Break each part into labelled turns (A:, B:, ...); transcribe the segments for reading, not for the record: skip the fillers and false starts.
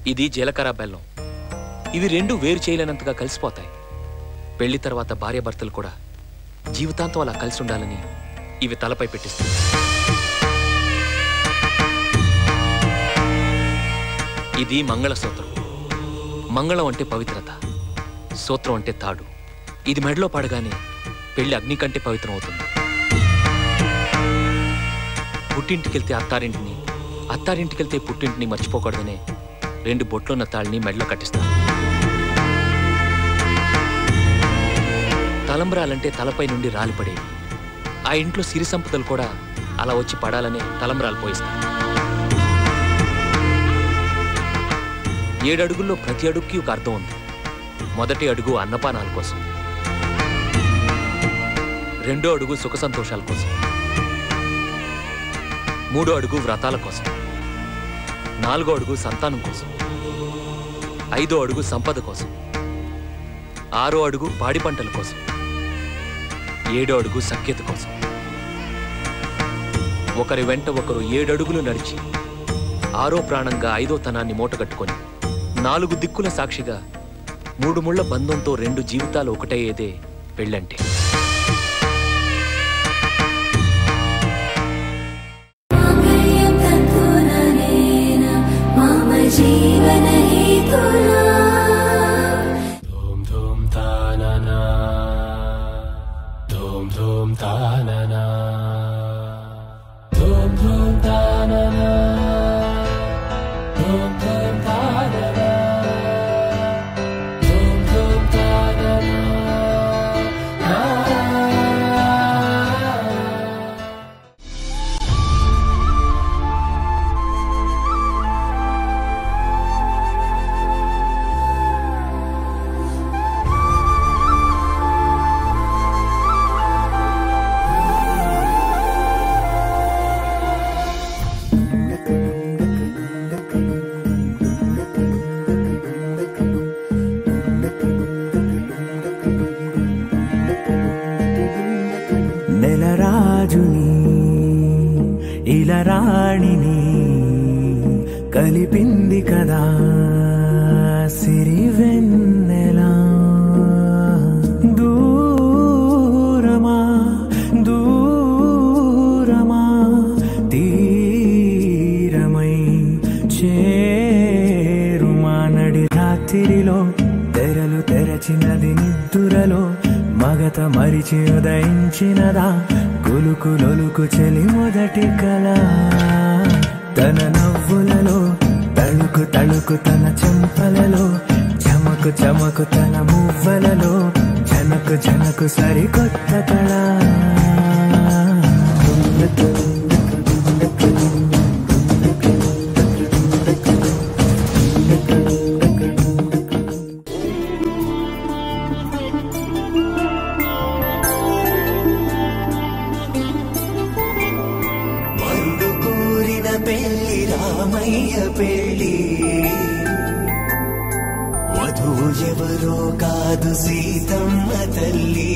A: ఇది జీలకర్ర బెల్లం. ఇవి రెండు వేరు చేయలేనంతగా కలిసిపోతాయి. పెళ్లి తర్వాత భార్యాభర్తలు కూడా జీవితాంతం అలా కలిసి ఉండాలని ఇవి తలపై పెట్టిస్తాయి. ఇది మంగళసూత్రం. మంగళం అంటే పవిత్రత, సూత్రం అంటే తాడు. ఇది మెడలో పడగానే పెళ్లి అగ్ని కంటే పవిత్రం అవుతుంది. పుట్టింటికెళ్తే అత్తారింటిని, అత్తారింటికెళ్తే పుట్టింటిని మర్చిపోకూడదనే 2 బొట్లున్న తాళ్ళని మెడలో కట్టిస్తారు. తలంబ్రాలంటే తలపై నుండి రాలిపడేవి. ఆ ఇంట్లో సిరి సంపదలు కూడా అలా వచ్చి పడాలనే తలంబ్రాలు పోయిస్తారు. 7 అడుగుల్లో ప్రతి అడుగుకి ఒక అర్థం ఉంది. మొదటి అడుగు అన్నపానాల కోసం, 2వ అడుగు సుఖ సంతోషాల కోసం, 3వ అడుగు వ్రతాల కోసం, 4వ అడుగు సంతానం కోసం, 5వ అడుగు సంపద కోసం, 6వ అడుగు పాడి పంటల కోసం, 7వ అడుగు సఖ్యత కోసం. ఒకరి వెంట ఒకరు 7 అడుగులు నడిచి 6వ ప్రాణంగా 5వ తనాన్ని మూటగట్టుకొని 4 దిక్కుల సాక్షిగా 3 ముళ్ల బంధంతో 2 జీవితాలు ఒకటయ్యేదే పెళ్ళంటే. రాణిని కలిపింది కదా సిరివెన్నెలా. దూరమా దూరమా తీరమై చేరుమా నడి రాత్రిలో తెరలు తెరచినది నిద్దురలో మగత మరిచి ఉదయించినదా కులుకులొలుకు చెలి మొదటి కళ. తన నవ్వులలో తళుకు తళుకు తన చెంపలలో చమకు చమకు తన మువ్వలలో జనకు జనకు సరికొత్త కళ.
B: పెళ్ళి వధువు ఎవరో కాదు సీతమ్మ తల్లి.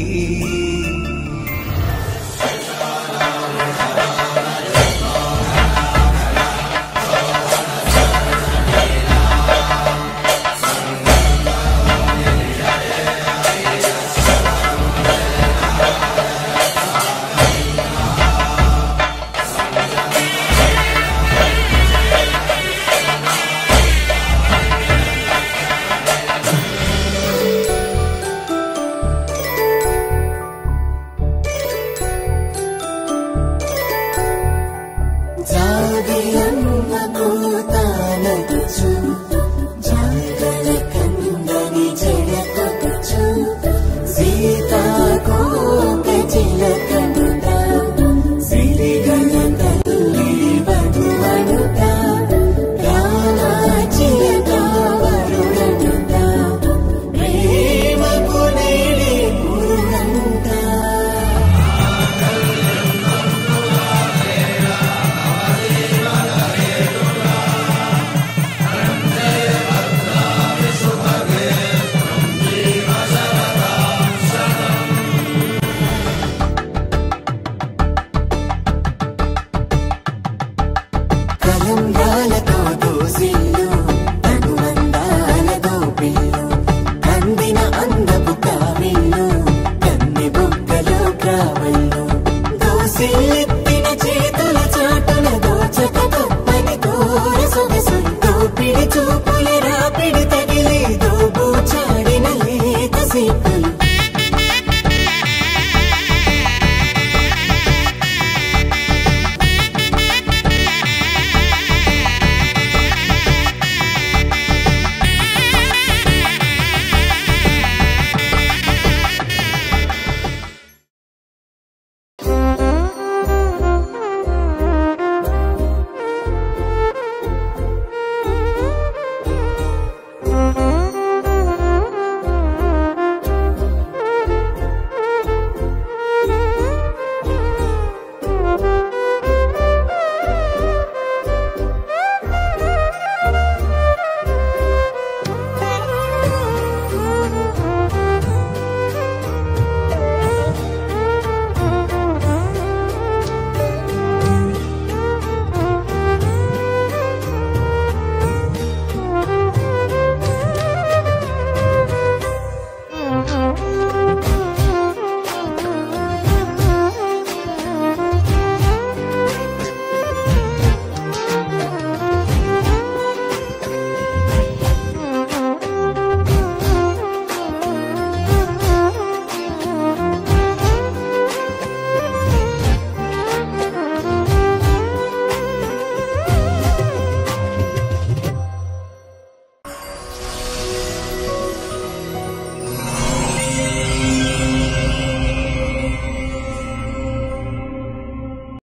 B: జాబిలమ్మ కోతానదుచు